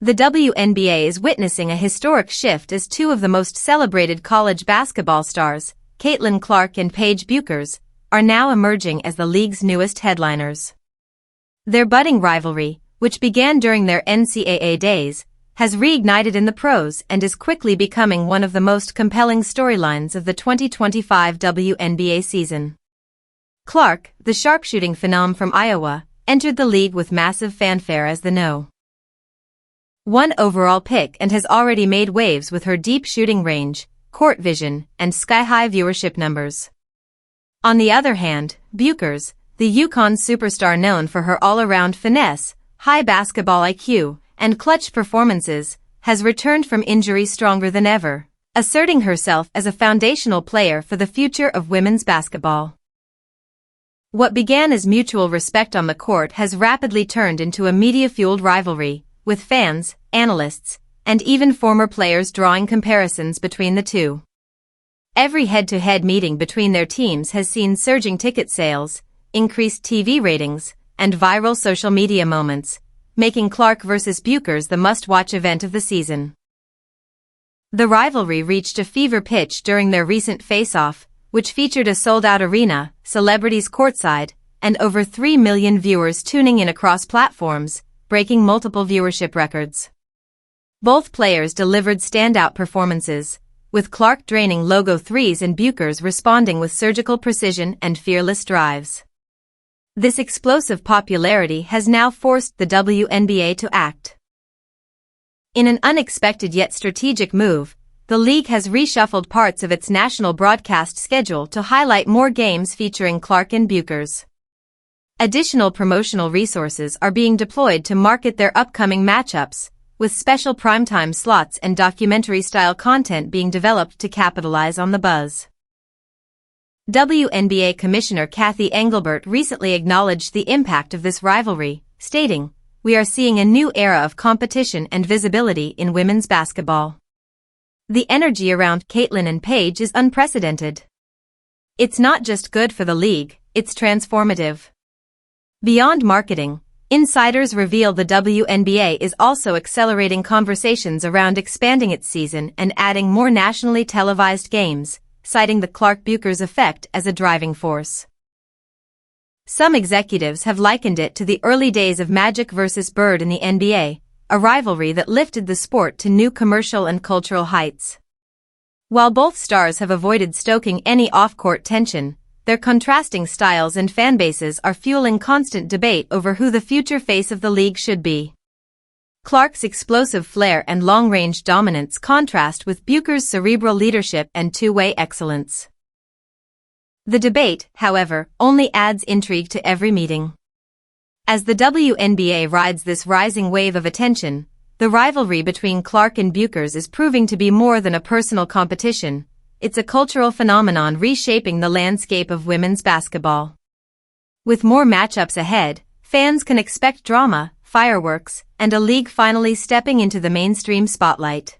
The WNBA is witnessing a historic shift as two of the most celebrated college basketball stars, Caitlin and Paige Bueckers, are now emerging as the league's newest headliners. Their budding rivalry, which began during their NCAA days, has reignited in the pros and is quickly becoming one of the most compelling storylines of the 2025 WNBA season. Clark, the sharpshooting phenom from Iowa, entered the league with massive fanfare as the No. 1 overall pick and has already made waves with her deep shooting range, court vision, and sky-high viewership numbers. On the other hand, Bueckers, the UConn superstar known for her all-around finesse, high basketball IQ, and clutch performances, has returned from injury stronger than ever, asserting herself as a foundational player for the future of women's basketball. What began as mutual respect on the court has rapidly turned into a media-fueled rivalry, with fans, analysts, and even former players drawing comparisons between the two. Every head-to-head meeting between their teams has seen surging ticket sales, increased TV ratings, and viral social media moments, making Clark vs. Bueckers the must-watch event of the season. The rivalry reached a fever pitch during their recent face-off, which featured a sold-out arena, celebrities courtside, and over 3 million viewers tuning in across platforms, breaking multiple viewership records. Both players delivered standout performances, with Clark draining logo threes and Bueckers responding with surgical precision and fearless drives. This explosive popularity has now forced the WNBA to act. In an unexpected yet strategic move, the league has reshuffled parts of its national broadcast schedule to highlight more games featuring Clark and Bueckers. Additional promotional resources are being deployed to market their upcoming matchups, with special primetime slots and documentary-style content being developed to capitalize on the buzz. WNBA Commissioner Cathy Engelbert recently acknowledged the impact of this rivalry, stating, "We are seeing a new era of competition and visibility in women's basketball. The energy around Caitlin and Paige is unprecedented. It's not just good for the league, it's transformative." Beyond marketing, insiders reveal the WNBA is also accelerating conversations around expanding its season and adding more nationally televised games, citing the Clark-Bueckers effect as a driving force. Some executives have likened it to the early days of Magic vs. Bird in the NBA, a rivalry that lifted the sport to new commercial and cultural heights. While both stars have avoided stoking any off-court tension, their contrasting styles and fanbases are fueling constant debate over who the future face of the league should be. Clark's explosive flair and long-range dominance contrast with Bueckers' cerebral leadership and two-way excellence. The debate, however, only adds intrigue to every meeting. As the WNBA rides this rising wave of attention, the rivalry between Clark and Bueckers is proving to be more than a personal competition. It's a cultural phenomenon reshaping the landscape of women's basketball. With more matchups ahead, fans can expect drama, fireworks, and a league finally stepping into the mainstream spotlight.